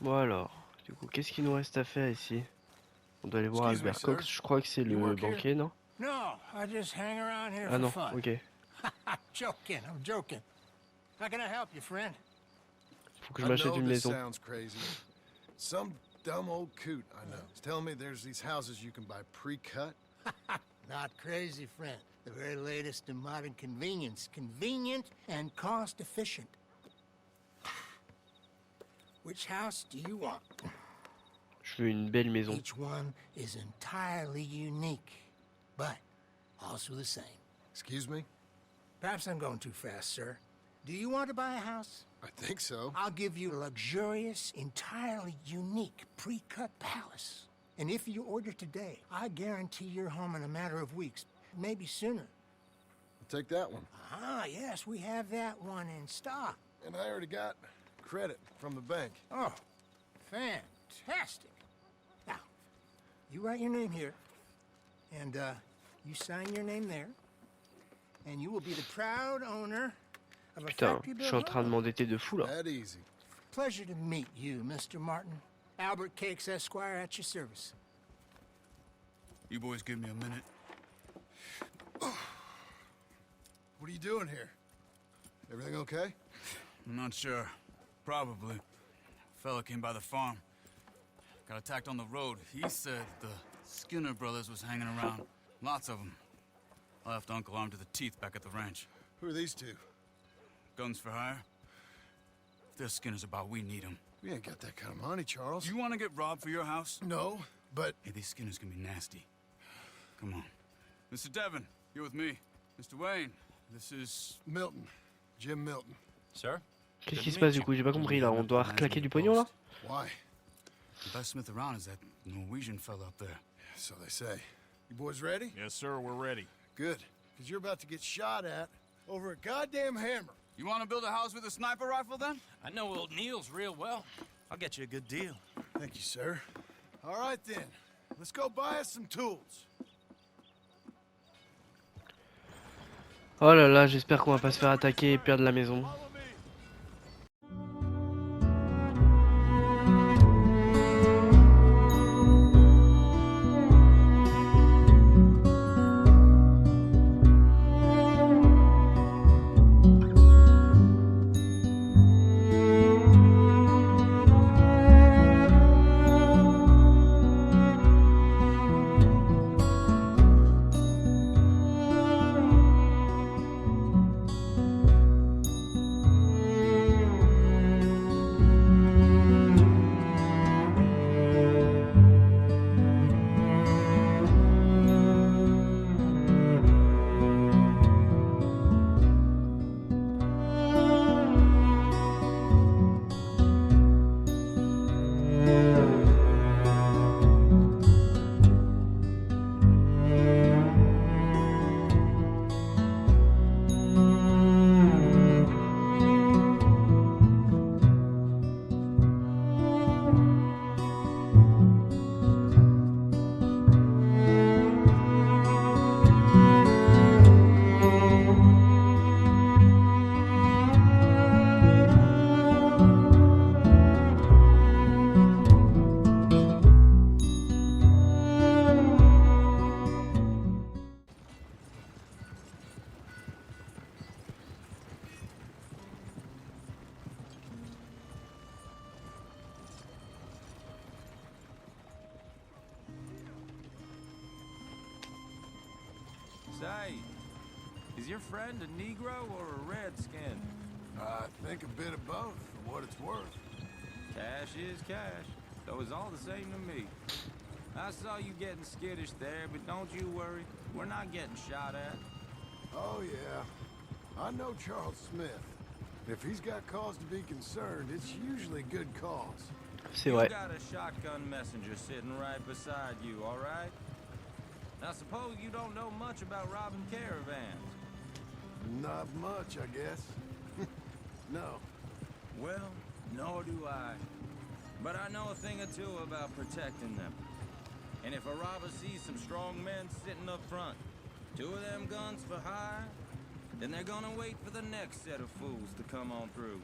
Bon alors, du coup, qu'est-ce qu'il nous reste à faire ici? On doit aller voir Excuse me, Albert sir. Cox, je crois que c'est You le work here? banquier, non? No, I just hang around here Ah for non, fun. ok. I'm joking. How can I help you, friend? Faut que je I m'achète know une this maison. sounds crazy. Some dumb old coot I know is telling me there's these houses you can buy pre-cut. Not crazy, friend. The very latest in modern convenience. Convenient and cost efficient. Which house do you want? Je veux une belle maison. Each one is entirely unique, but also the same. Excuse me? Perhaps I'm going too fast, sir. Do you want to buy a house? I think so. I'll give you a luxurious, entirely unique pre-cut palace. And if you order today, I guarantee you're home in a matter of weeks, maybe sooner. I'll take that one. Ah, yes, we have that one in stock. And I already got credit from the bank. Oh, fantastic. Now, you write your name here, and you sign your name there, and you will be the proud owner of a Putain, factory je suis en built train de home. m'endetter de fou là. That easy. Pleasure to meet you, Mr. Martin. Albert Cakes, Esquire, at your service. You boys give me a minute. What are you doing here? Everything okay? I'm not sure. Probably. Fella came by the farm. Got attacked on the road. He said the Skinner brothers was hanging around. Lots of them. I left Uncle armed to the teeth back at the ranch. Who are these two? Guns for hire? If they're Skinner's about, we need them. We ain't got that kind of money, Charles. You want to get robbed for your house? No, but... Hey, these Skinners can be nasty. Come on. Mr. Devon, you're with me. Mr. Wayne, this is... Milton. Jim Milton. Sir? Qu'est-ce qui se passe du coup? J'ai pas compris là. On doit reclaquer du pognon là? Why? The best smith around is that Norwegian fella up there. So they say. You boys ready? Yes, sir, we're ready. Good. Because you're about to get shot at over a goddamn hammer. You want to build a house with a sniper rifle then? I know old Neil's real well. I'll get you a good deal. Thank you, sir. All right, then. Let's go buy us some tools. Oh là là, j'espère qu'on va pas se faire attaquer et perdre la maison. Say, is your friend a Negro or a Redskin? I think a bit of both, for what it's worth. Cash is cash, though it's all the same to me. I saw you getting skittish there, but don't you worry. We're not getting shot at. Oh, yeah. I know Charles Smith. If he's got cause to be concerned, it's usually good cause. C'est You vrai. got a shotgun messenger sitting right beside you, all right? Now suppose you don't know much about robbing caravans. Not much, I guess. No. Well, nor do I. But I know a thing or two about protecting them. And if a robber sees some strong men sitting up front, 2 of them guns for hire, then they're gonna wait for the next set of fools to come on through.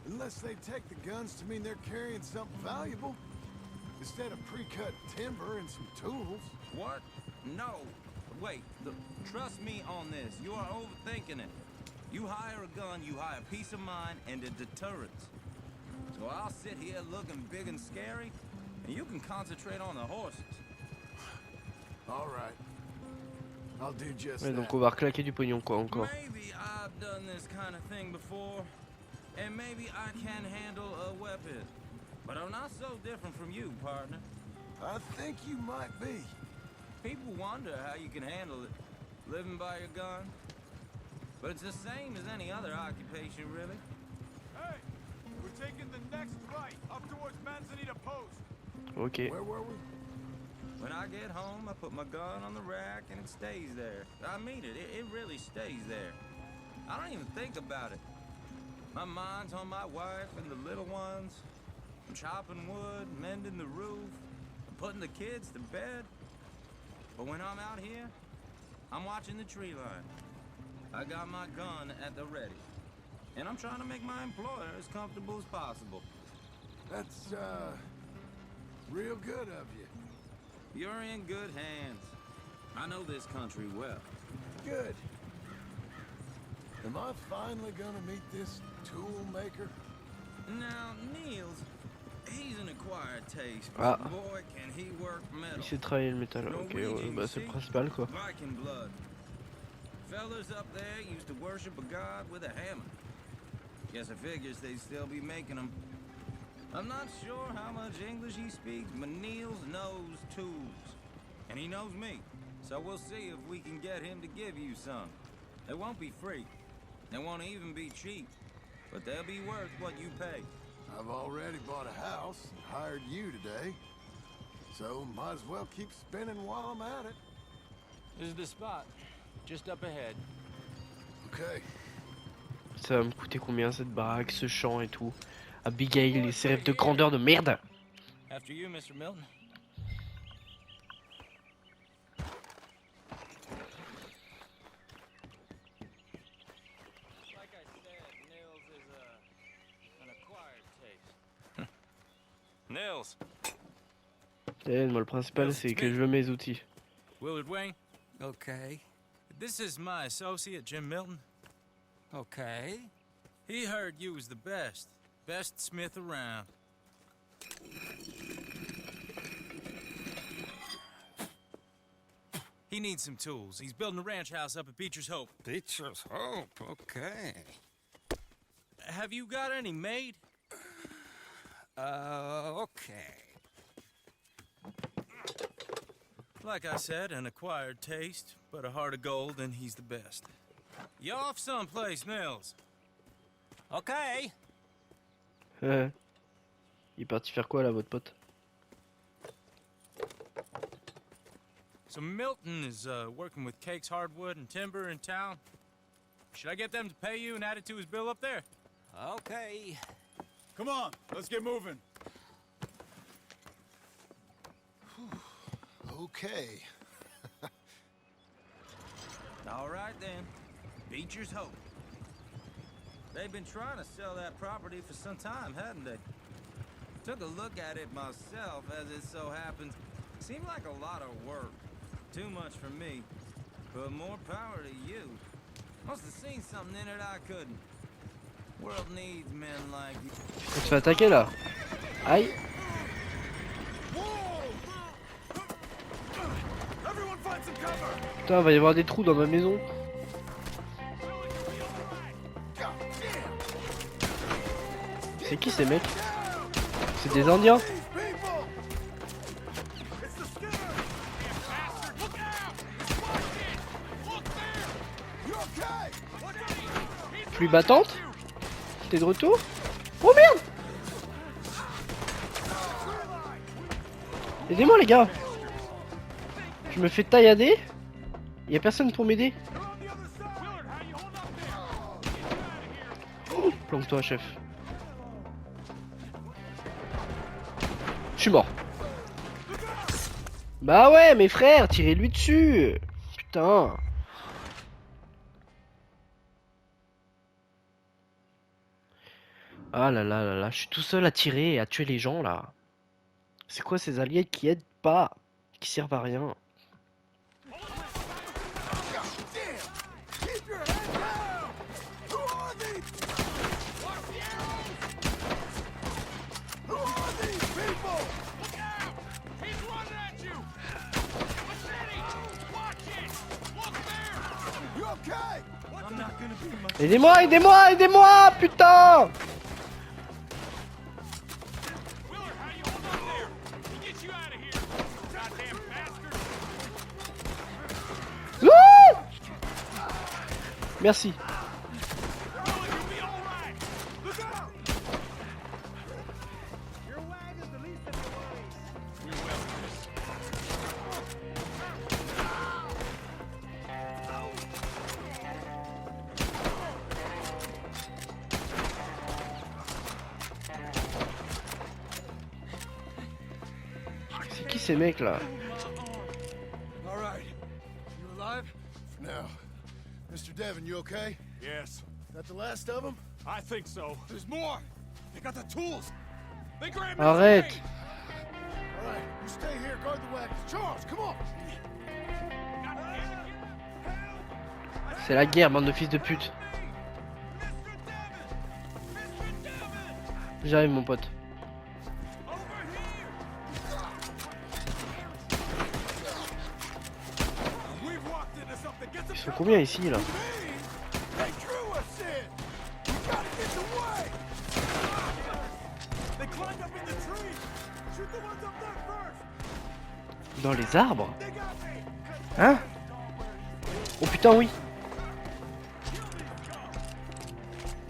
Unless they take the guns to mean they're carrying something valuable. Instead of pre-cut timber and some tools. What? No. Wait, trust me on this. You are overthinking it. You hire a gun, you hire peace of mind and a deterrence. So I'll sit here looking big and scary, and you can concentrate on the horses. All right. I'll do just Ouais, that. donc on va reclaquer du pognon quoi encore. Maybe I've done this kind of thing before, and maybe I can handle a weapon. But I'm not so different from you, partner. I think you might be. People wonder how you can handle it, living by your gun. But it's the same as any other occupation, really. Hey, we're taking the next right up towards Manzanita Post. Ok. Where were we? When I get home, I put my gun on the rack and it stays there. I mean it, it really stays there. I don't even think about it. My mind's on my wife and the little ones. I'm chopping wood, mending the roof, I'm putting the kids to bed. But when I'm out here, I'm watching the tree line. I got my gun at the ready. And I'm trying to make my employer as comfortable as possible. That's, real good of you. You're in good hands. I know this country well. Good. Am I finally gonna meet this tool maker? Now, Niels, he's an acquired taste. Ah. But boy, can he work metal. Il sait travailler le métal. Ok, ouais, bah c'est le principal quoi. Viking blood. Fellas up there used to worship a god with a hammer. Guess I figures they'd still be making them. I'm not sure how much English he speaks, but Niels knows tools. And he knows me. So we'll see if we can get him to give you some. They won't be free. They won't even be cheap. But they'll be worth what you pay. I've already bought a house and hired you today. So might as well keep spinning while I'm at it. This is the spot. Just up ahead. Okay. Ça va me coûter combien cette baraque, ce champ et tout? Abigail et ses rêves de grandeur de merde. After you, Mr. Milton. Like I said, Nils is an acquired taste. Nils. Moi le principal c'est que je veux mes outils. Willard Wayne, Okay. this is my associate, Jim Milton. Okay. He heard you was the best smith around. He needs some tools. He's building a ranch house up at Beecher's Hope. Beecher's Hope. Okay. Have you got any made? Okay. Like I said, an acquired taste, but a heart of gold, and he's the best. You off someplace, Nils? Okay. Il est parti faire quoi là votre pote? So Milton is working with Cake's Hardwood and Timber in town. Should I get them to pay you and add it to his bill up there? Okay. Come on, let's get moving. Okay. All right then. Beecher's Hope. They've been trying to sell that property for some time, hadn't they? Took a look at it myself, as it so happens. Seemed like a lot of work. Too much for me. But more power to you. Must have seen something in it I couldn't. World needs men like you. On se fait attaquer là. Aïe. Everyone find some cover. Putain, va y avoir des trous dans ma maison. C'est qui ces mecs? C'est des Indiens? Pluie battante? T'es de retour? Oh merde! Aidez-moi les gars! Je me fais taillader? Y'a personne pour m'aider? Oh, planque-toi chef. Je suis mort. Bah ouais mes frères, tirez-lui dessus! Putain! Ah là là là là, je suis tout seul à tirer et à tuer les gens là. C'est quoi ces alliés qui aident pas, qui servent à rien? Damn! Keep your head down! Who are these? Who are these people? Look out! He's running at you! Machete! Watch it! Look there! You okay? I'm not gonna be much. Aidez-moi, aidez-moi, aidez-moi, putain! Willard, how you hold up there? We'll get you out of here! Goddamn bastard! Wouh! Merci. Willard, you'll be all right! Look out! Your wagon's the least of your worries. We will, Chris. C'est qui ces mecs là? All right. You alive? For now. Mr. Devon, you okay? Yes, That the last of them? I think so. There's more. They got the tools. They grabbed me. Arrête! All right, you stay here, guard the wagons. Charles, come on. C'est la guerre, bande de fils de pute. J'arrive mon pote. We've walked into something. Get some Ils sont combien ici là? They drew us in. We gotta get away. They climbed up in the trees. Shoot the ones up there first. Dans les arbres? They got me. Hein? Oh putain oui!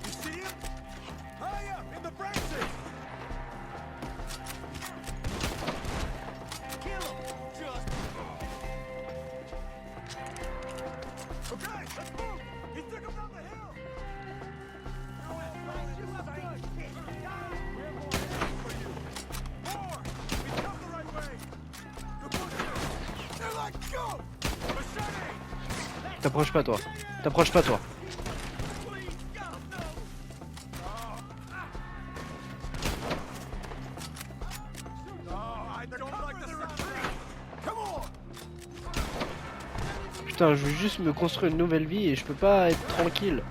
You see him? High up in the branches. Kill him. Just. Okay, let's move. He took him down the hill. You up good. We're more for you. More. We come the right way. Good push. They're like, go. Machete. T'approches pas toi. T'approches pas toi. Please, God, no. Oh, I don't like the sound of that. Come on. Putain, je veux juste me construire une nouvelle vie et je peux pas être tranquille.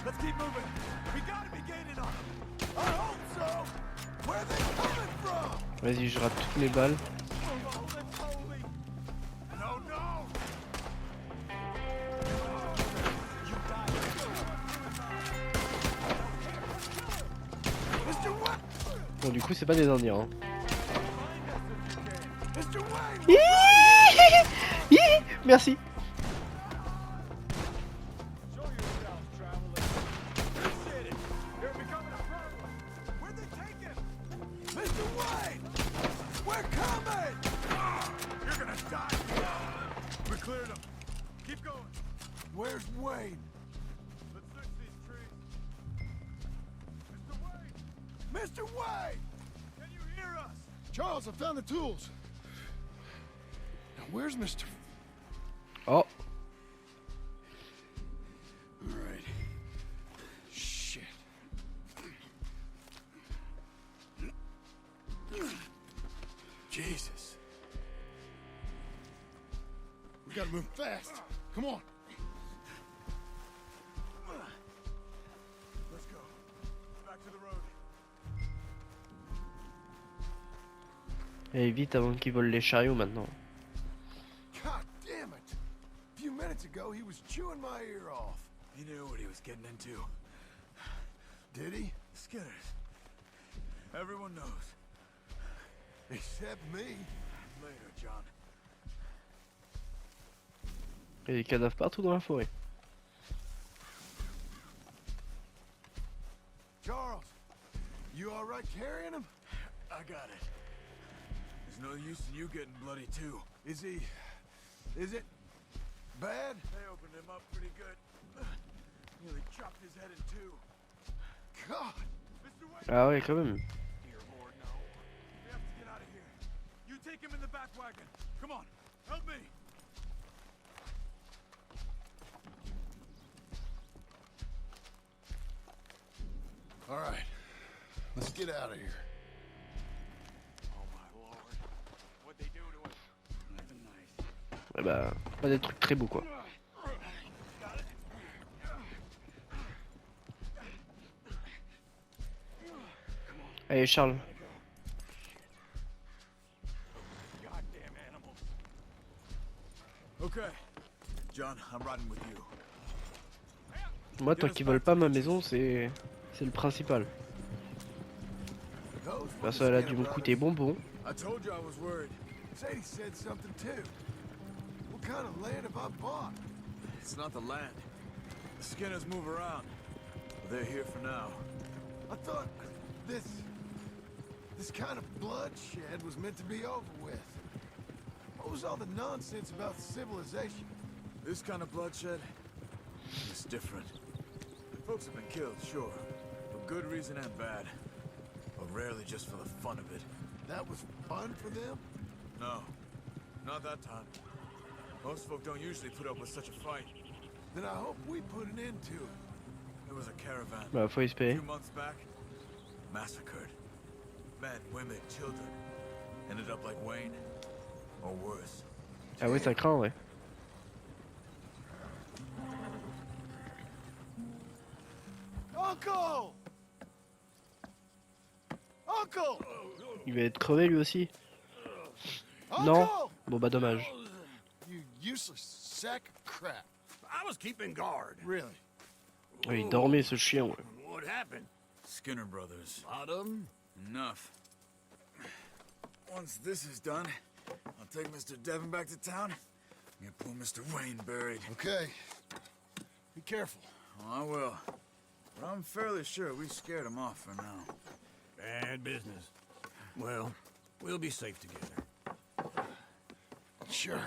Let's keep moving. We gotta be gaining on them. I hope so. Where are they coming from? Vas-y, je rate toutes mes balles. Oh, that's holy. No, no. Mr. Wayne. Bon, du coup, c'est pas des Indiens. Hein. Mr. Wayne. Hihihihi. Merci. Show yourselves, traveler. Appreciate it. You're becoming a problem. Where'd they take him? Mr. Wayne. We're coming. You're gonna die. We cleared him. Keep going. Where's Wayne? Let's search these trees. Mr. Wayne, Mr. Wayne. can you hear us? Charles, I found the tools. Now, where's Mr. Oh. All right. Shit. Jesus. We gotta move fast. Come on. Let's go. Back to the road. Et vite avant qu'ils volent les chariots maintenant. God damn it. A few minutes ago, he was chewing my ear off. He knew what he was getting into. Did he? Skinners. Everyone knows. Except me. Later, John. Il y a des cadavres partout dans la forêt. Charles, you all right carrying him? I got it. There's no use in you getting bloody too. Is it bad? They opened him up pretty good. Nearly chopped his head in two. God. Mr. Wayne, Ah ouais, quand même. here, Lord, no. We have to get out of here. You take him in the back wagon. Come on, help me. All right, let's get out of here. Oh my lord. What'd they do to him? Nothing nice. Ouais bah, pas des trucs très beaux quoi. Allez Charles. Goddamn animals. Okay. John, I'm riding with you. Moi tant qu'ils volent pas ma maison c'est le principal. Those were Parce the qu'elle a Skinner dû me coûter brothers. bonbon. I told you I was worried. Sadie said something too. What kind of land have I bought? It's not the land. The Skinners move around. They're here for now. I thought this kind of bloodshed was meant to be over with. What was all the nonsense about civilization? This kind of bloodshed is different. Folks have been killed, sure. For good reason and bad. But rarely just for the fun of it. That was fun for them? No. Not that time. Most folk don't usually put up with such a fight. Then I hope we put an end to it. It was a caravan. Bah faut A espérer. few months back, massacred. Men, women, children. Ended up like Wayne. Or worse. Ah ouais ça craint ouais. Uncle! Uncle! Il va être crevé lui aussi. Uncle! Non. Bon bah dommage. You useless sack of crap. I was keeping guard. Really? Ouais, il dormait ce chien ouais. What happened? Skinner brothers. A lot of them? Enough. Once this is done, I'll take Mr. Devon back to town. And get poor Mr. Wayne buried. Okay. Be careful. Oh, I will. But I'm fairly sure we scared him off for now. Bad business. Well, we'll be safe together. Sure.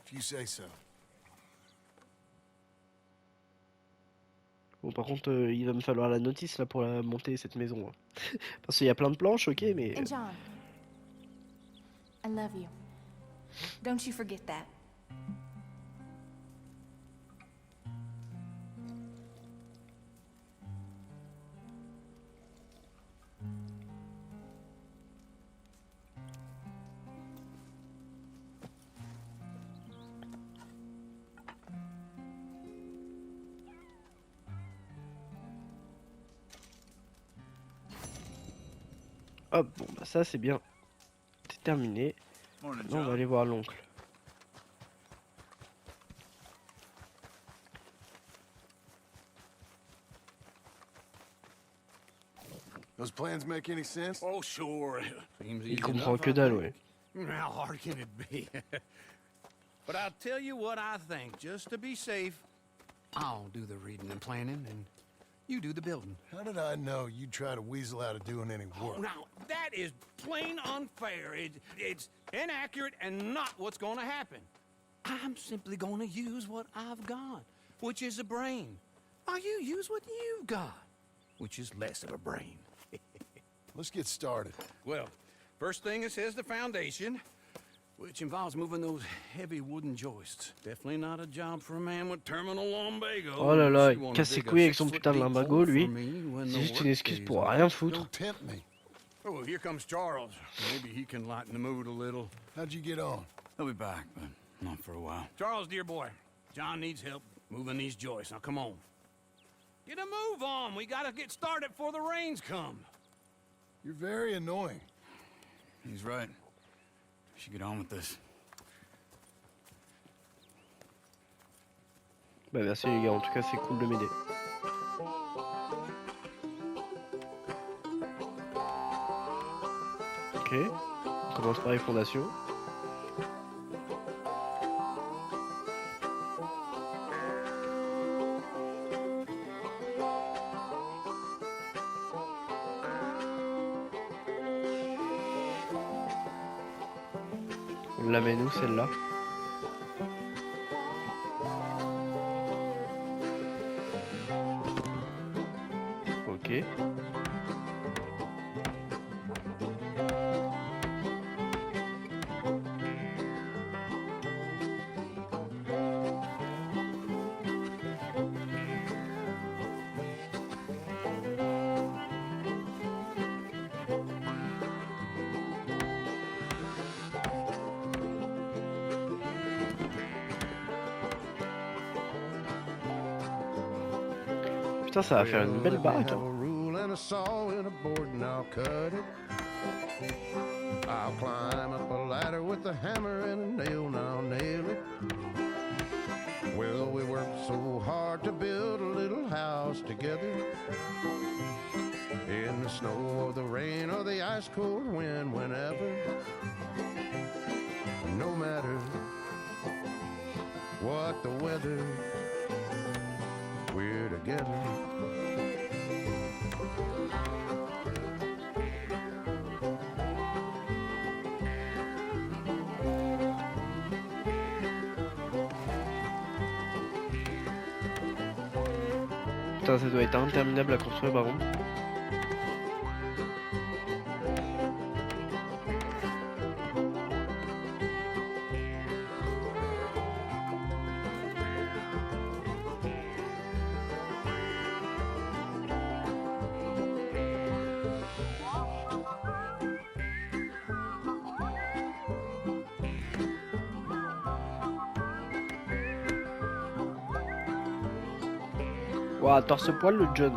If you say so. Bon par contre il va me falloir la notice là pour la monter cette maison. Hein. Parce qu'il y a plein de planches ok mais... And John, I love you. Don't you forget that. Hop bon bah ça c'est bien. C'est terminé. Morning, Maintenant on va John. aller voir l'oncle. Those plans make any sense? Oh, sure. Seems Il easy comprend enough, que I dalle think. ouais. How hard can it be? But I'll tell you what I think, just to be safe. I'll do the reading and planning, and you do the building. How did I know you'd try to weasel out of doing any work? Now, that is plain unfair. It's inaccurate and not what's going to happen. I'm simply going to use what I've got, which is a brain. While you use what you've got, which is less of a brain. Let's get started. Well, first thing it says the foundation, which involves moving those heavy wooden joists. Definitely not a job for a man with terminal lumbago. Oh là là, Unless il you wanna casse ses dig a couilles avec son 6-foot putain de deep lumbago hole lui. for me when C'est the juste une work excuse day's pour over. rien foutre. Don't tempt me. Oh, here comes Charles. Maybe he can lighten the mood a little. How'd you get on? He'll be back, but not for a while. Charles, dear boy, John needs help moving these joists. Now, come on. Get a move on. We gotta get started before the rains come. You're very annoying. He's right. We should get on with this. Bah merci les gars, en tout cas c'est cool de m'aider. Ok, on commence par les fondations. On la met où celle-là? Ok. Putain, ça va faire une belle Let me baraque. have Hein. a rule and a saw and a board and I'll cut it. I'll climb up a ladder with a hammer and a nail and I'll nail it. Well, we worked so hard to build a little house together. In the snow or the rain or the ice cold wind, whenever. No matter what the weather, we're together. Putain, ça doit être interminable à construire par contre. Ouah, torse-poil le John.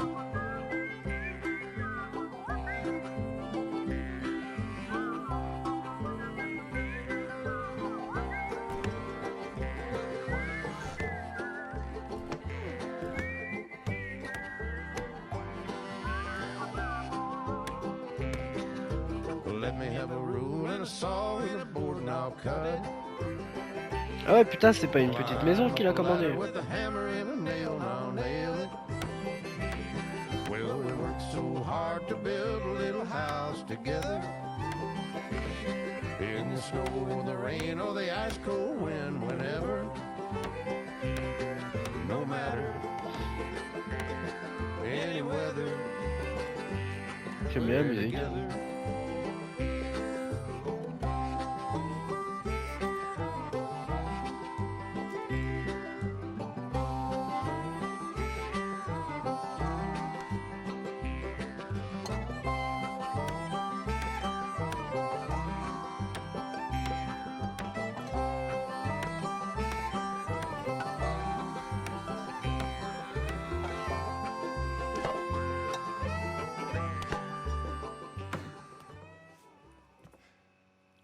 Let me have a rule and a saw and a board and I'll cut it. Ah ouais, putain, c'est pas une petite maison qu'il a commandée. With a hammer and a nail and I'll nail it. Well, we worked so hard to build a little house together. In the snow or the rain or the ice cold wind, whenever. No matter any weather. J'aime bien la we're musique. together.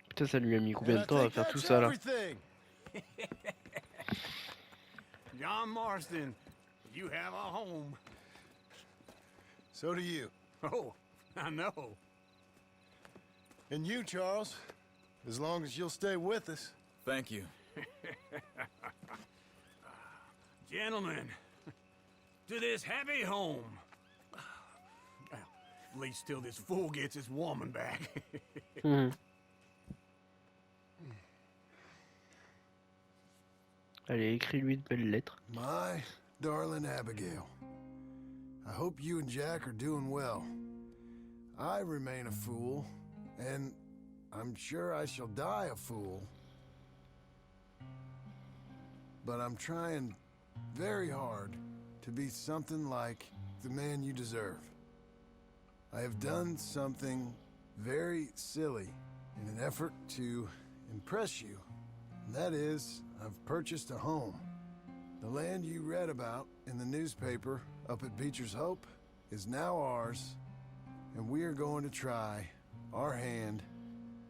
Putain, ça lui a mis combien de temps à faire tout ça là? John Marston, you have a home. So do you. Oh, I know. And you, Charles. As long as you'll stay with us. Thank you. Gentlemen, to this happy home. Well, at least till this fool gets his woman back. Mhm. Allez, écris-lui de belles lettres. My darling Abigail, I hope you and Jack are doing well. I remain a fool, and I'm sure I shall die a fool. But I'm trying very hard to be something like the man you deserve. I have done something very silly in an effort to impress you, and that is, I've purchased a home. The land you read about in the newspaper up at Beecher's Hope is now ours, and we are going to try our hand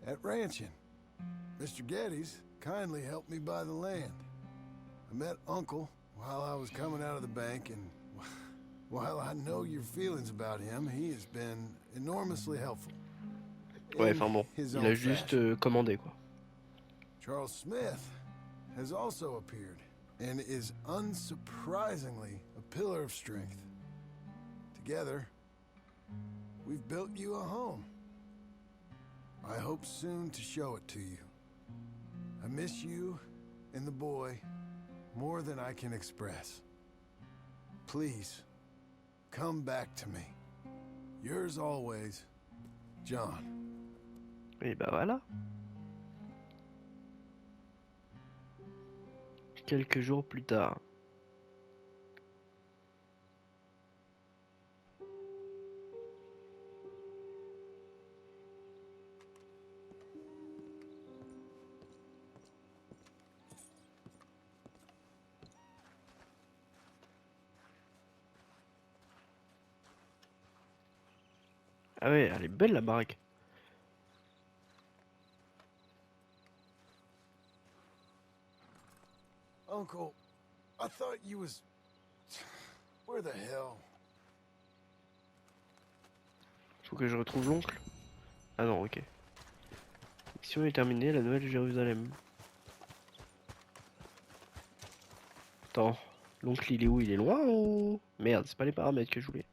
at ranching. Mr. Geddes kindly helped me buy the land. I met Uncle while I was coming out of the bank, and while I know your feelings about him, he has been enormously helpful. Ouais, in enfin bon, his il own a juste fashion. commandé quoi. Charles Smith has also appeared and is unsurprisingly a pillar of strength. Together, we've built you a home. I hope soon to show it to you. I miss you and the boy more than I can express. Please, come back to me. Yours always, John. Et bah voilà. Quelques jours plus tard. Ah ouais, elle est belle la baraque. Uncle, I thought you was... Where the hell? Faut que je retrouve l'oncle. Ah non, ok. Mission est terminée, la Nouvelle Jérusalem. Attends, l'oncle il est où? Il est loin ou... Merde, c'est pas les paramètres que je voulais.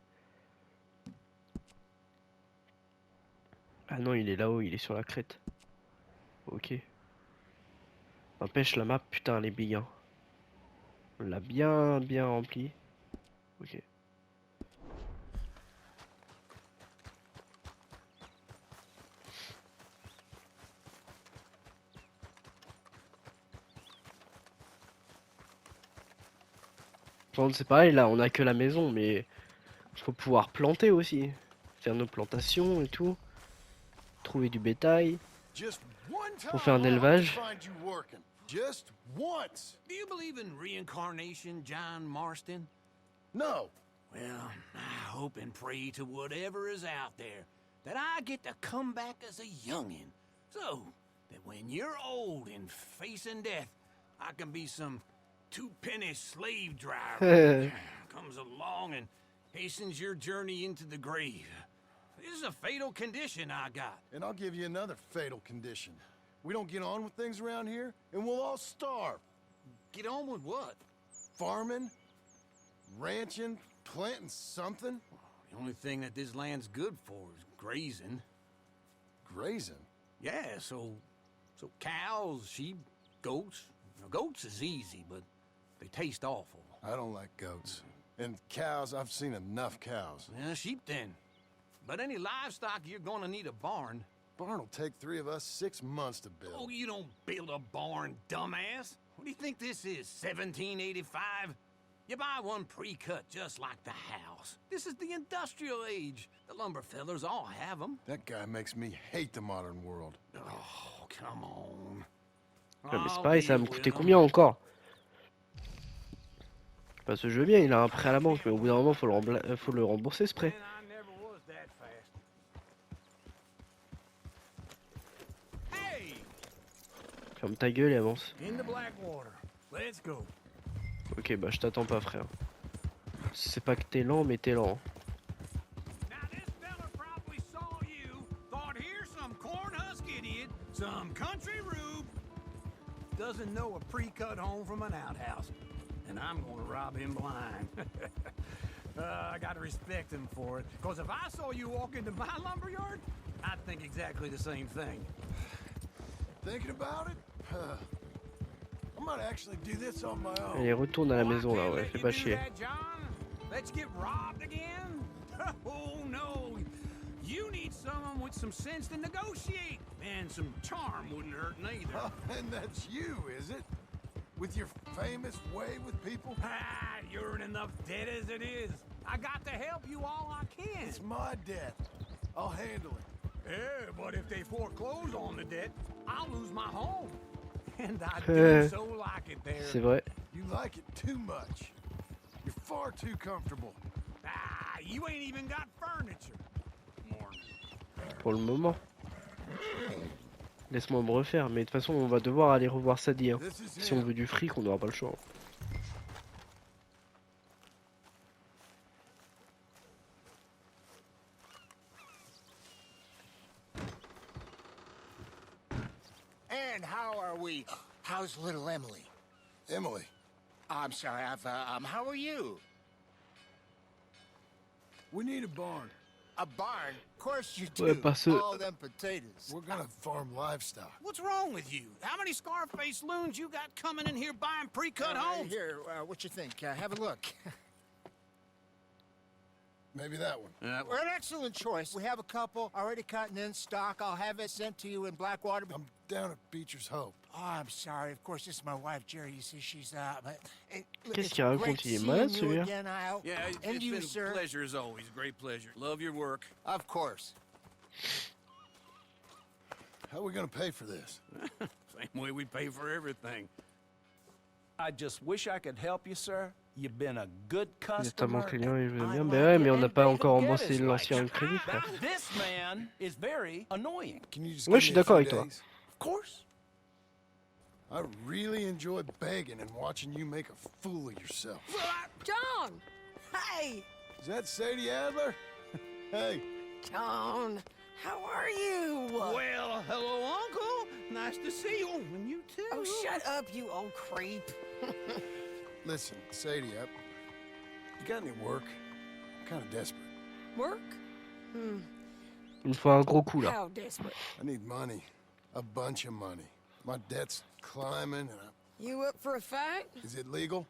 Ah non, il est là-haut, il est sur la crête. Ok. N'empêche, la map, putain, elle est big, hein. On l'a bien remplie. Ok. Bon, c'est pareil, là, on a que la maison, mais faut pouvoir planter aussi. Faire nos plantations et tout. Trouver du bétail. Just one Pour faire un time, élevage. I'll find you working. Just once. Do you believe in reincarnation, John Marston? No. Well, I hope and pray to whatever is out there that I get to come back as a youngin', so that when you're old and facing death, I can be some two-penny slave driver comes along and hastens your journey into the grave. This is a fatal condition I got. And I'll give you another fatal condition. We don't get on with things around here, and we'll all starve. Get on with what? Farming, ranching, planting something. The only thing that this land's good for is grazing. Grazing? Yeah, so cows, sheep, goats. Now, goats is easy, but they taste awful. I don't like goats. And cows, I've seen enough cows. Yeah, sheep then. But any livestock, you're gonna need a barn. Barn will take 3 of us 6 months to build. Oh, you don't build a barn, dumbass. What do you think this is, 1785? You buy one pre-cut just like the house. This is the industrial age. The lumber fellers all have them. That guy makes me hate the modern world. Oh, come on. Ouais, mais c'est pareil, ça va me coûter combien encore? Bah, ce jeu bien, il a un prêt à la banque, mais au bout d'un moment, faut le rembourser ce prêt. Ferme ta gueule et avance. Ok, bah je t'attends pas, frère. C'est pas que t'es lent, mais t'es lent. Some country rube doesn't know a pre-cut home from an outhouse, and I'm gonna rob him blind. I gotta respect him for it, because if I saw you walk into my lumberyard, I'd think exactly the same thing. Thinking about it? I might actually do this on my own. Allez, retourne à la maison là, ouais, fais pas chier. Let's get robbed again? Oh no! You need someone with some sense to negotiate, and some charm wouldn't hurt neither. And that's you, is it? With your famous way with people? Ah, you're in enough debt as it is. I got to help you all I can. It's my debt. I'll handle it. Yeah, but if they foreclose on the debt, I'll lose my home. And I do so like it there. C'est vrai. You like it too much. You're far too comfortable. Ah, you ain't even got furniture. Pour le moment. Laisse-moi me refaire, mais de toute façon on va devoir aller revoir Sadie. Hein. Si on veut du fric, on n'aura pas le choix. And how are we? How's little Emily? Emily. I'm sorry, how are you? We need a barn. A barn? Of course you do. Ouais, parce que... All them potatoes. We're gonna farm livestock. What's wrong with you? How many Scarface loons you got coming in here buying pre-cut homes? Here, what you think? Have a look. Maybe that one. We're an excellent choice. We have a couple already cut and in stock. I'll have it sent to you in Blackwater. I'm down at Beecher's Hope. Oh, I'm sorry. Of course, this is my wife, Jerry. You see, she's Qu'est-ce qu'il raconte? Il est malade, celui-là. Yeah, it's been a pleasure as always. Great pleasure. Love your work. Of course. How are we gonna pay for this? Same way we pay for everything. I just wish I could help you, sir. You've been a good Exactement, customer. client, il veut I bien. like Ben ouais, it, mais on and n'a pas David encore Geddes remboursé likes l'ancien it. crédit, frère. This man is very annoying. Can you just Ouais, give je suis me a d'accord few avec toi. days? Of course. I really enjoy begging and watching you make a fool of yourself. John! Hey! Is that Sadie Adler? Hey, John, how are you? Well, hello, Uncle. Nice to see you. And you too. Oh, shut up, you old creep. listen, Sadie, you got any work? I'm kind of desperate. Work? Il me faut un gros coup là. How desperate? I need money. A bunch of money. My debt's climbing and You up for a fight? is it legal?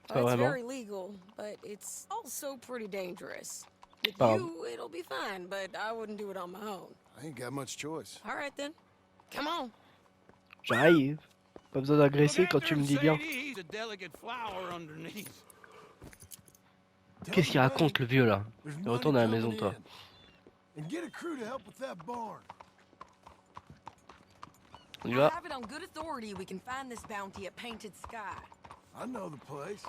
Pas It's vraiment. very legal, but it's also pretty dangerous. With Pas- you, it'll be fine, but I wouldn't do it on my own. I ain't got much choice. All right, then. Come on. J'arrive. Pas besoin d'agresser quand tu me dis bien. He's a delicate flower underneath. Tell Qu'est-ce qu'il the raconte le bank vieux là? there's Il money retourne à la coming maison toi. in. And get a crew to help with that barn. On y I va? have it on good authority we can find this bounty at Painted Sky. I know the place.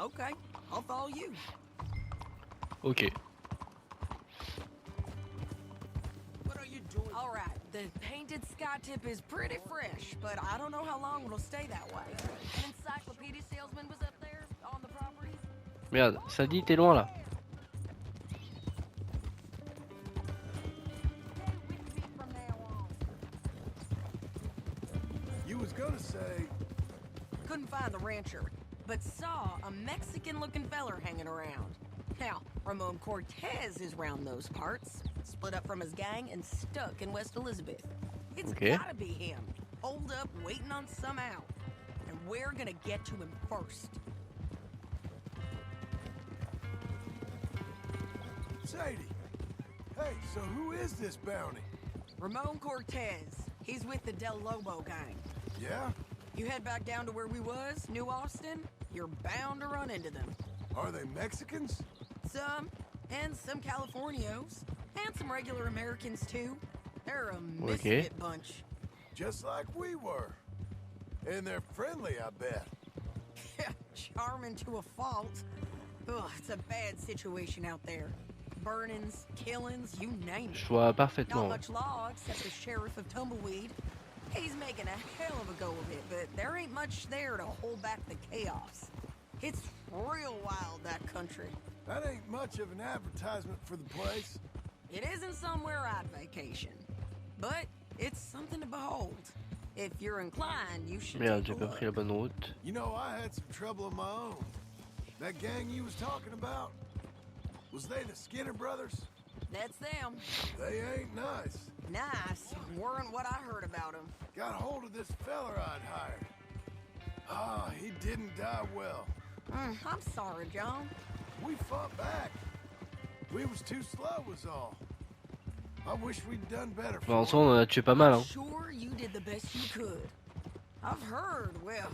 Okay, I'll follow you. Ok. What are you doing? All right, the Painted Sky tip is pretty fresh, but I don't know how long it'll stay that way. An encyclopedia salesman was up there on the property. Merde, ça dit t'es loin là. From now on. You was gonna say, Couldn't find the rancher, but saw a Mexican-looking feller hanging around. Now, Ramon Cortez is round those parts, split up from his gang and stuck in West Elizabeth. It's Okay. gotta be him, holed up waiting on some out. And we're gonna get to him first. Sadie. Hey, so who is this bounty? Ramon Cortez. He's with the Del Lobo gang. Yeah? You head back down to where we was, New Austin, you're bound to run into them. Are they Mexicans? Some, and some Californios, and some regular Americans too. They're a Okay. misfit bunch. Just like we were. And they're friendly, I bet. Charming to a fault. Ugh, it's a bad situation out there. Burnings, killings, you name it. Je vois Not parfaitement. much law except the sheriff of Tumbleweed. He's making a hell of a go of it, but there ain't much there to hold back the chaos. It's real wild, that country. That ain't much of an advertisement for the place. It isn't somewhere I'd vacation, but it's something to behold. If you're inclined, you should Merde, take j'ai a pas pris la look. bonne route. You know, I had some trouble of my own. That gang you was talking about, was they the Skinner brothers? That's them. They ain't nice. Nice. Weren't what I heard about them. Got hold of this feller I'd hired. Ah, he didn't die well. I'm sorry, John. We fought back. We was too slow was all. I wish we'd done better Bah, en for soi, on en a tué pas mal, I'm hein. sure you did the best you could. I've heard, well,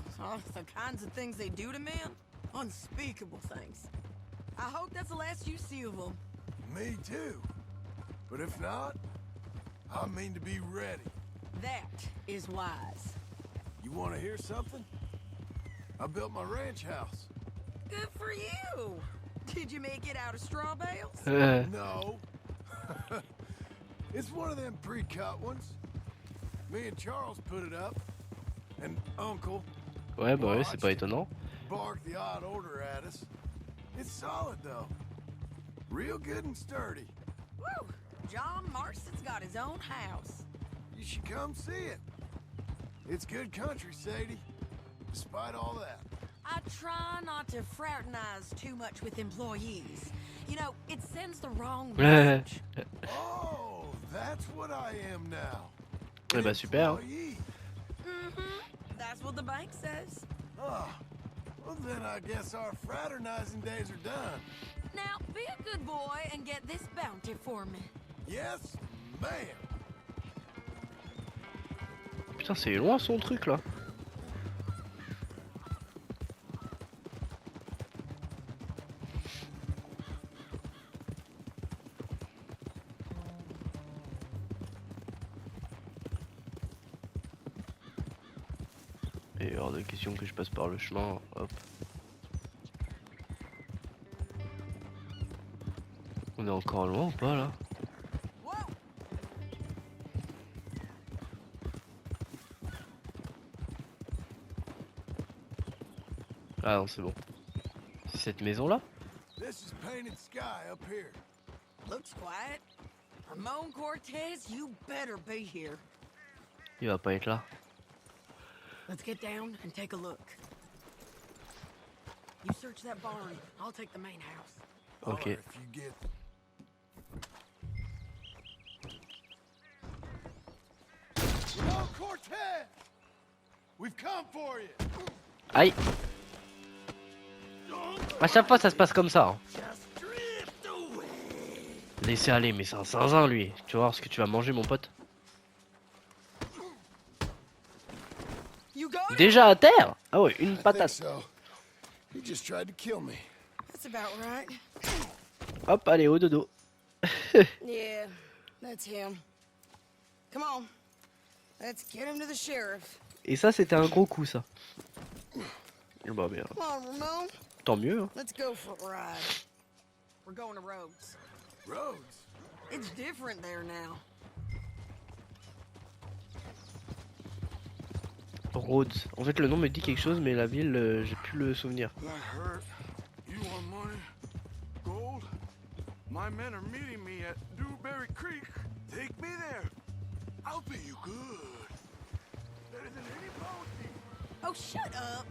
the kinds of things they do to men. Unspeakable things. I hope that's the last you see of them. Me too. But if not, I mean to be ready. That is wise. You want to hear something? I built my ranch house. Good for you. Did you make it out of straw bales? No. It's one of them pre-cut ones. Me and Charles put it up. And Uncle Ouais, bah ouais, c'est pas étonnant. barked the odd order at us. It's solid though. Real good and sturdy. Woo! John Marston's got his own house. You should come see it. It's good country, Sadie. Despite all that. I try not to fraternize too much with employees. You know, it sends the wrong message. Oh, that's what I am now. Eh bah super. Employee. That's what the bank says. Ah, well then I guess our fraternizing days are done. Now, be a good boy and get this bounty for me. Yes, ma'am. Putain, c'est loin son truc là. Et hors de question que je passe par le chemin, hop. On est encore loin ou pas là? Ah non, c'est bon. C'est cette maison là? This is painted sky up here. Looks quiet. Ramon Cortez, you better be here. Il va pas être là. Let's get down and take a look. You search that barn. I'll take the main house. Ok. Or if you get... Ramon Cortez! We've come for you! Aïe! À chaque fois ça se passe comme ça. Hein. Laissez aller, mais c'est un zinzin lui. Tu vas voir ce que tu vas manger mon pote. Déjà à terre? Ah ouais, une patate. He just tried to kill me. That's about right. Hop, allez, au dodo. Yeah, that's him. Come on. Let's get him to the sheriff. Et ça, c'était un gros coup, ça. Bah bien. Come on, Ramon. Tant mieux. Hein. Let's go for a ride. We're going to Rhodes. Rhodes? It's different there now. Rhodes. En fait, le nom me dit quelque chose, mais la ville, j'ai plus le souvenir. That hurt. You want money? Gold? My men are meeting me at Dewberry Creek. Take me there. I'll pay you good. Better than any bounty. Oh, shut up.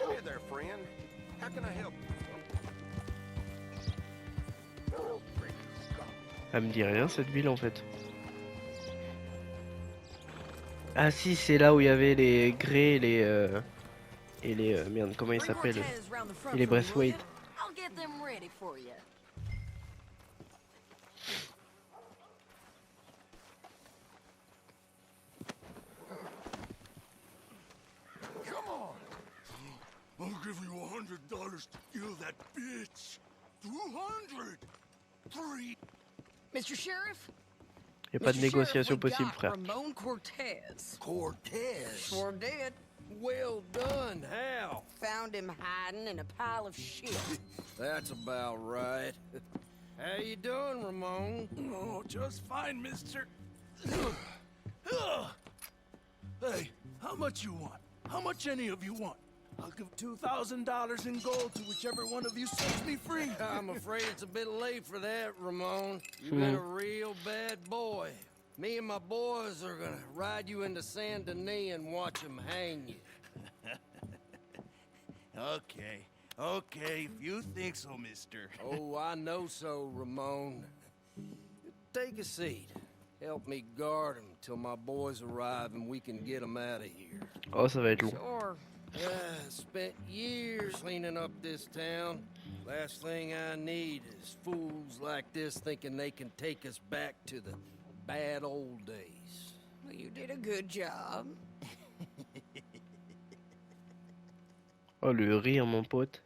Hey there, friend. How can I help you? Elle me dit rien cette ville en fait. Ah si, c'est là où il y avait les grès et les merde, comment ils s'appellent? Et les Breathwaite. I'll get them ready for you. I'll give you $100 to kill that bitch. 200. 3. Mr. Sheriff? Y a pas de négociation possible, frère. Ramon Cortez. Cortez? Sure did. Well done, Hal. Found him hiding in a pile of shit. That's about right. How you doing, Ramon? Oh, just fine, mister. Hey, how much you want? How much any of you want? I'll give $2,000 in gold to whichever one of you sets me free. I'm afraid it's a bit late for that, Ramon. You've been a real bad boy. Me and my boys are gonna ride you into Saint Denis and watch them hang you. Okay, if you think so, mister. Oh, I know so, Ramon. Take a seat. Help me guard them till my boys arrive and we can get them out of here. Oh, ça va être long. Sure. Spent years cleaning up this town. Last thing I need is fools like this thinking they can take us back to the bad old days. Well, you did a good job. Oh, le rire, mon pote.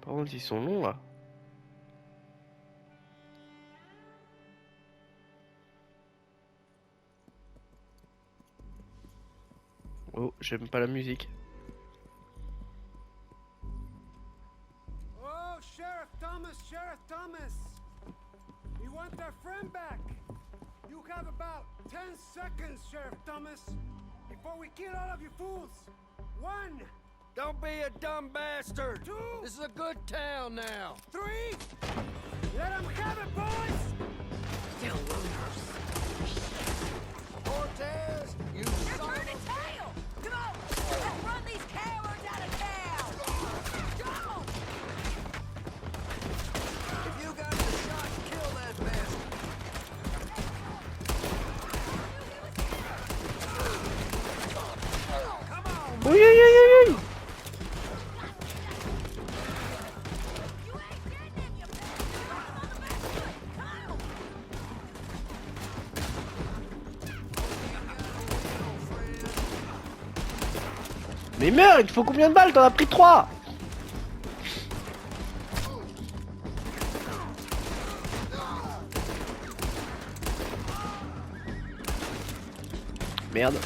Par contre, ils sont longs là. Oh, j'aime pas la musique. Oh, Sheriff Thomas, Sheriff Thomas! We want our friend back. You have about 10 seconds, Sheriff Thomas, before we kill all of you fools. 1. Don't be a dumb bastard! 2. This is a good town now. 3. Let them have it, boys! Still losers. Cortez, you You're son of turning tail! Come on! Let's run these cowards out of town! Go! If you got the shot, kill that bastard. Oui, oui, oui, oui. Mais meurs, il te faut combien de balles? T'en as pris 3. Merde.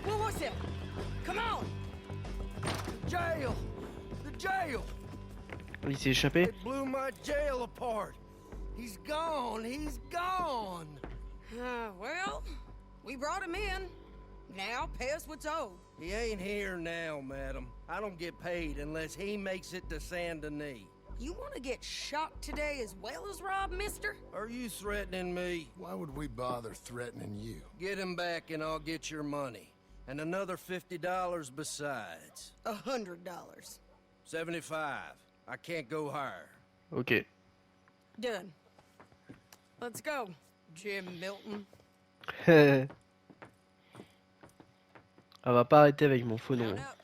What was it? Come on! Jail! The jail! Il s'est échappé. They blew my jail apart. He's gone. He's gone. Well, we brought him in. Now pay us what's owed. He ain't here now, madam. I don't get paid unless he makes it to Saint Denis. You want to get shot today as well as rob, mister? Are you threatening me? Why would we bother threatening you? Get him back and I'll get your money. And another $50 besides. $100. 75. I can't go higher. Ok. Done. Let's go, Jim Milton. Elle va pas arrêter avec mon faux nom. Mount up.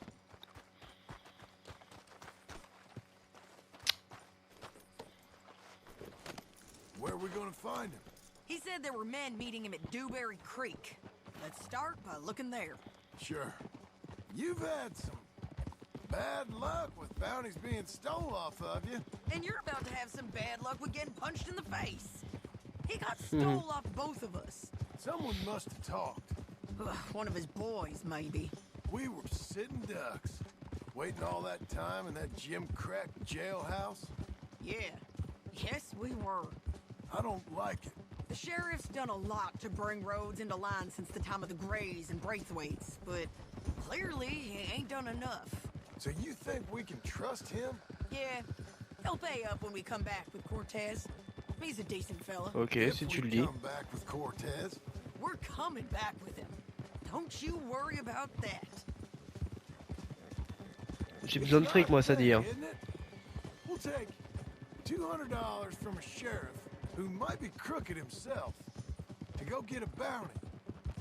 Where are we gonna find him? He said there were men meeting him at Dewberry Creek. Let's start by looking there. Sure. You've had some bad luck with bounties being stole off of you. And you're about to have some bad luck with getting punched in the face. He got stole off both of us. Someone must have talked. Ugh, one of his boys, maybe. We were sitting ducks, waiting all that time in that Jim Crack jailhouse. Yeah. Yes, we were. I don't like it. The sheriff's done a lot to bring roads into line since the time of the Grays and Braithwaites, but clearly he ain't done enough. So you think we can trust him? Yeah, he'll pay up when we come back with Cortez. He's a decent fella. Ok, If si we tu le dis. come back with Cortez, We're coming back with him. Don't you worry about that. J'ai besoin de fric, moi, ça dit. Hein. isn't it? We'll take $200 from a sheriff who might be crooked himself to go get a bounty.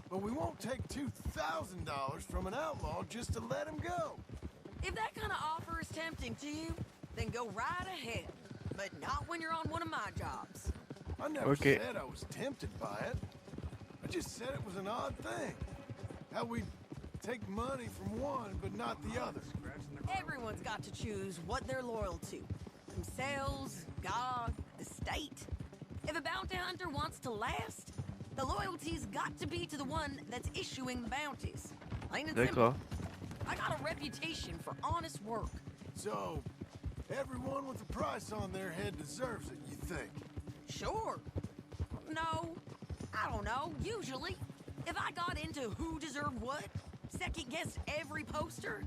But we won't take $2,000 from an outlaw just to let him go. If that kind of offer is tempting to you, then go right ahead. But not when you're on one of my jobs. I never Okay. said I was tempted by it. I just said it was an odd thing. How we take money from one but not the other. Everyone's got to choose what they're loyal to. Themselves, God, the state. If a bounty hunter wants to last, the loyalty's got to be to the one that's issuing the bounties. Plain and simple. D'accord. I got a reputation for honest work. So, everyone with a price on their head deserves it, you think? Sure. No, I don't know, usually. If I got into who deserved what, second-guessed every poster,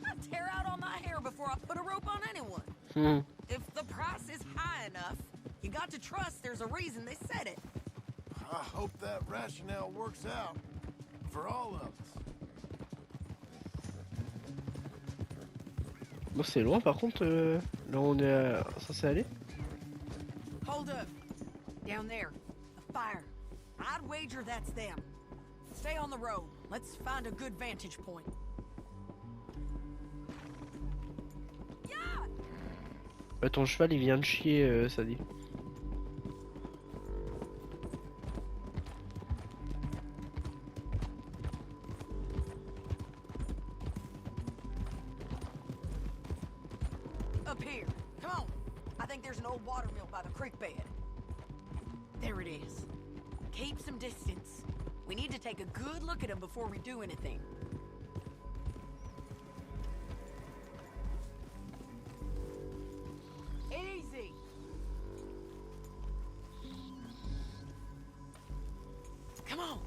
I'd tear out all my hair before I put a rope on anyone. Hmm. If the price is high enough, you got to trust there's a reason they said it. I hope that rationale works out for all of us. Bon, c'est loin, par contre, là où on est censé aller. Hold up. Down there. A fire. I'd wager that's them. Stay on the road. Let's find a good vantage point. Yeah! Ton cheval, il vient de chier, ça dit. Up here. Come on. I think there's an old water mill by the creek bed. There it is. Keep some distance. We need to take a good look at him before we do anything. Easy. Come on.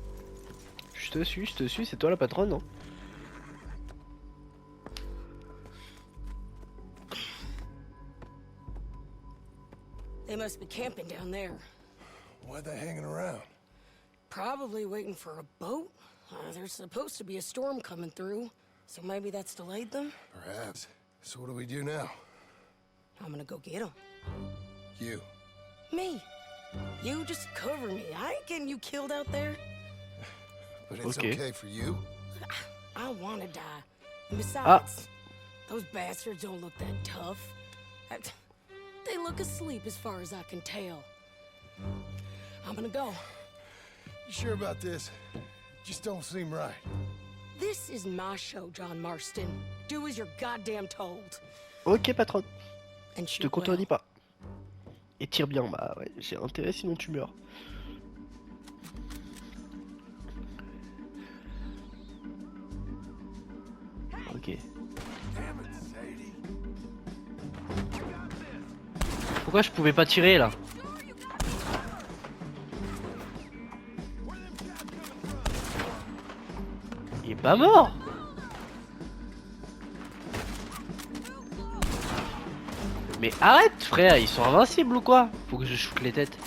Je te suis, c'est toi la patronne, non? They must be camping down there. Why are they hanging around? Probably waiting for a boat. There's supposed to be a storm coming through, so maybe that's delayed them. Perhaps. So what do we do now? I'm gonna go get them. You. Me. You just cover me. I ain't getting you killed out there. But it's okay for you? I wanna die. And besides, those bastards don't look that tough. They look asleep as far as I can tell. I'm gonna go. You sure about this? Just don't seem right. This is my show, John Marston. Do as you're goddamn told. Ok, patronne. And Je te contredis pas. Et tire bien, bah ouais, j'ai intérêt sinon tu meurs. Ok. Pourquoi je pouvais pas tirer là? Il est pas mort. Mais arrête frère, ils sont invincibles ou quoi? Faut que je shoot les têtes.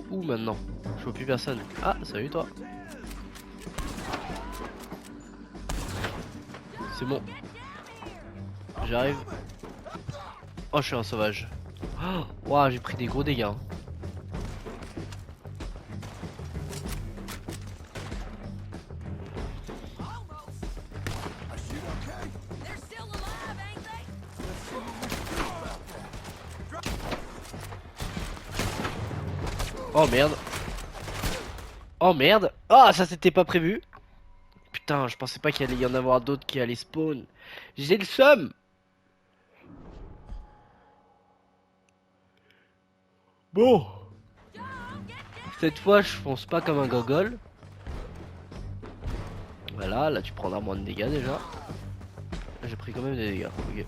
Où maintenant? Je vois plus personne. Ah, salut toi. C'est bon. J'arrive. Oh, je suis un sauvage. Oh, wow, j'ai pris des gros dégâts. Oh merde. Oh merde. Ah, ça c'était pas prévu. Putain, je pensais pas qu'il allait y en avoir d'autres qui allaient spawn. J'ai le seum. Bon. Cette fois, je fonce pas comme un gogol. Voilà, là tu prendras moins de dégâts déjà. J'ai pris quand même des dégâts. Ok.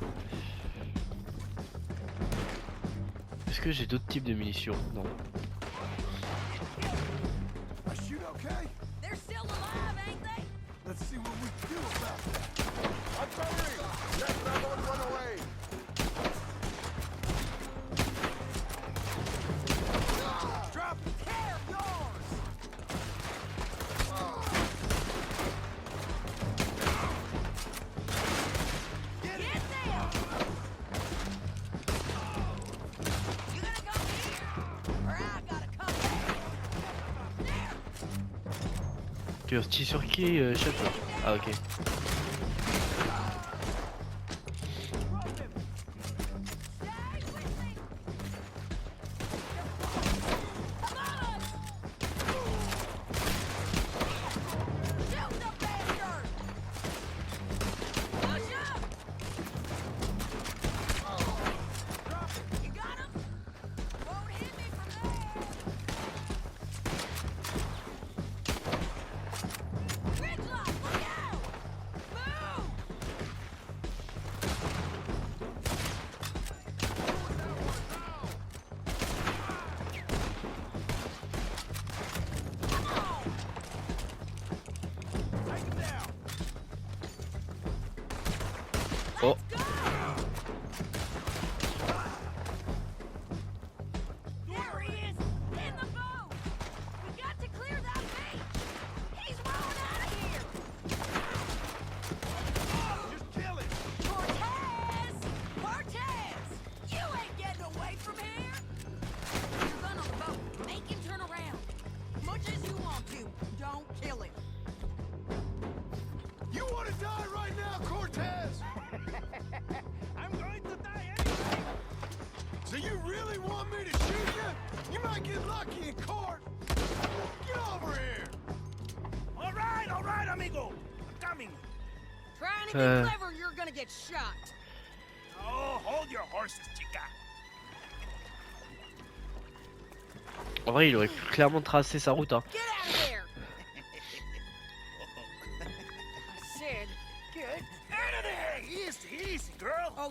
Est-ce que j'ai d'autres types de munitions? Non. Let's see what we can do about that. Artillery! Let that one run away! Drop! Care yours! Get there! You gonna go here? Or I gotta come back? There! Tu es sur qui, chef là? Ah ok. Oh. There he is! In the boat! We got to clear that beach! He's rolling out of here! Just kill him! Cortez! Cortez! You ain't getting away from here! You're gonna on the boat. Make him turn around. Much as you want to. Don't kill him. You want to die right now, Cortez? I'm going to die anyway! So you really want me to shoot you? You might get lucky in court. Get over here. All right, amigo. I'm coming. Try anything clever, you're gonna get shot. Oh, hold your horses, chica. En vrai, il aurait pu clairement tracer sa route. Hein. Get out of there!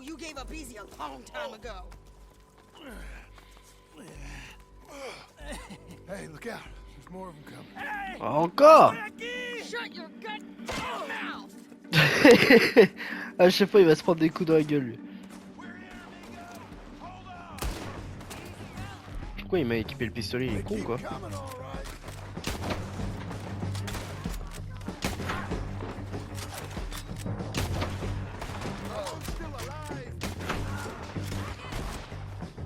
you gave up easy a long time ago. Hey, look out. There's more of them coming. Encore. Shut your goddamn mouth! À chaque fois, il va se prendre des coups dans la gueule, lui. Pourquoi il m'a équipé le pistolet? Il est con, quoi. Coming, all right. Oh, I'm still alive.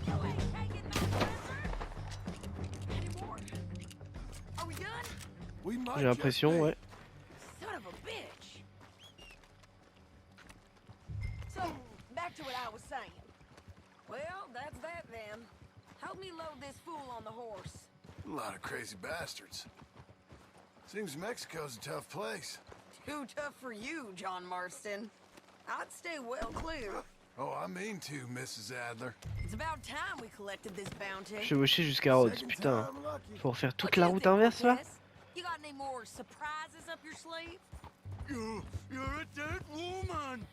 You ain't taking my answer anymore. Are we done? We might J'ai l'impression, just be. ouais. Son of a bitch. So, back to what I was saying. Well, that's that then. Help me load this fool on the horse. A lot of crazy bastards. Seems Mexico's a tough place. Too tough for you, John Marston. I'd stay well clear. Oh, I mean to, Mrs. Adler. It's about time we collected this bounty. Chevaucher jusqu'à Rhodes, Second putain. time lucky. Faut refaire toute What la you route think, inverse, là? Cortez? You got any more surprises up your sleeve? You're a dead woman,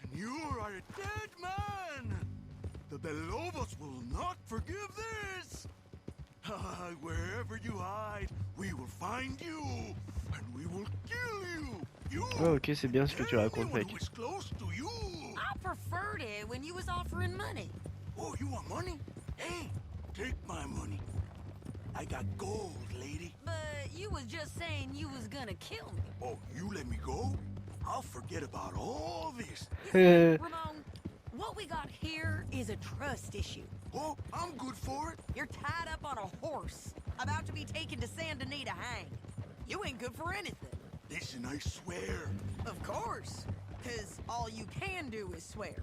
and you are a dead man. The Belobos will not forgive this. Wherever you hide, we will find you, and we will kill you. You. Ouais, ok, c'est bien ce que tu racontes, anyone mec. who is close to you. I preferred it when you was offering money. Oh, you want money? Hey, take my money. I got gold, lady. But you was just saying you was gonna kill me. Oh, you let me go? I'll forget about all this. Ramon, what we got here is a trust issue. Oh, I'm good for it. You're tied up on a horse, about to be taken to Saint Denis to hang. You ain't good for anything. Listen, I swear. Of course, because all you can do is swear.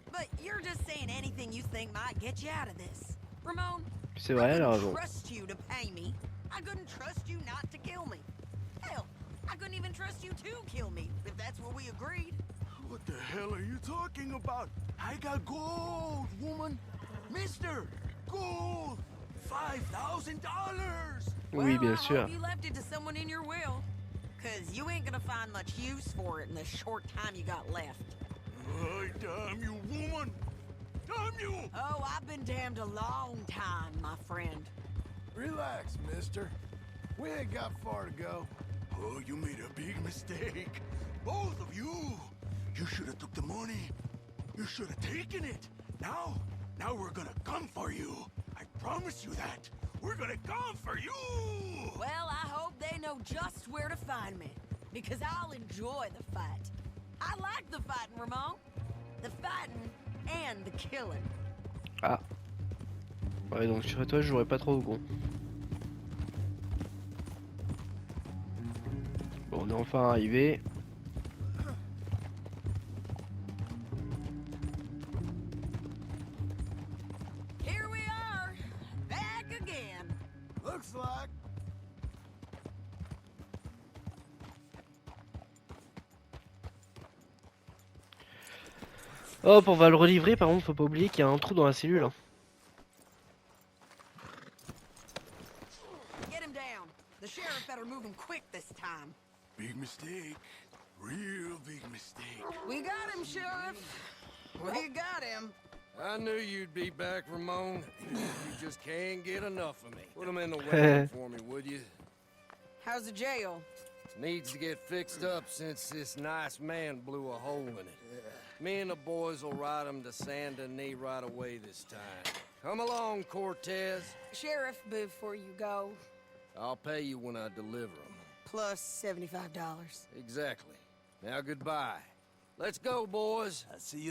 But you're just saying anything you think might get you out of this. Ramon, C'est vrai, elle a I raison. couldn't trust you to pay me. I couldn't trust you not to kill me. Hell, I couldn't even trust you to kill me, if that's what we agreed. What the hell are you talking about? I got gold, woman. Mister, gold. $5,000. Oui, bien I sûr. hope you left it to someone in your will. Because you ain't gonna find much use for it in the short time you got left. Oh, damn you, woman. Damn you. Oh, I've been damned a long time, my friend. Relax, mister. We ain't got far to go. Oh, you made a big mistake. Both of you. You should have took the money. You should have taken it. Now we're gonna come for you. I promise you that. We're gonna come for you. Well, I hope they know just where to find me. Because I'll enjoy the fight. I like the fighting, Ramon. The fighting and the killing. Ah. Ouais, donc sur toi, je jouerais pas trop au con. Bon, on est enfin arrivé. Here we are, back again. Looks like. Hop, on va le relivrer. Par contre, faut pas oublier qu'il y a un trou dans la cellule. Hein. Get him down. The sheriff better move him quick this time. Big mistake. Real big mistake. We got him, Sheriff. We got him. I knew you'd be back, Ramon. You just can't get enough of me. Put him in the wagon for me, would you? How's the jail? Needs to get fixed up since this nice man blew a hole in it. Me and the boys will ride him to Saint Denis right away this time. Come along, Cortez. Sheriff, before you go, I'll pay you when I deliver him. plus $75. Exactly. Now goodbye. Let's go, boys.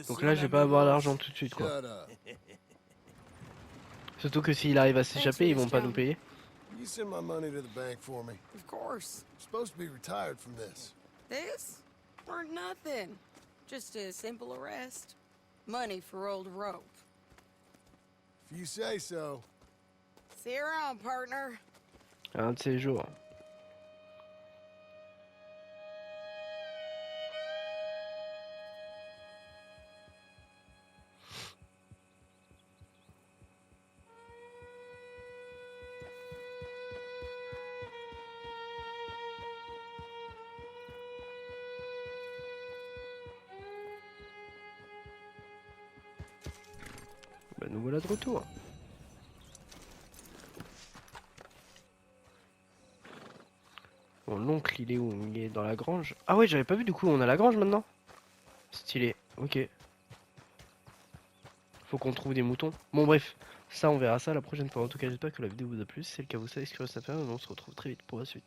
Donc là, je vais pas avoir l'argent tout de suite, quoi. Shut up. Surtout que s'il arrive à s'échapper, ils vont pas nous payer. You send my money to the bank for me. Of course. I'm supposed to be retired from this. This? For nothing. Just a simple arrest. Money for old rope. If you say so. See you around, partner. Un de ces jours. nous voilà de retour. Bon, l'oncle, il est où? Il est dans la grange. Ah ouais, j'avais pas vu, du coup, on a la grange maintenant. Stylé, ok. Faut qu'on trouve des moutons. Bon, bref, ça, on verra ça la prochaine fois. En tout cas, j'espère que la vidéo vous a plu. Si c'est le cas, vous savez ce qu'il reste à faire. Et on se retrouve très vite pour la suite.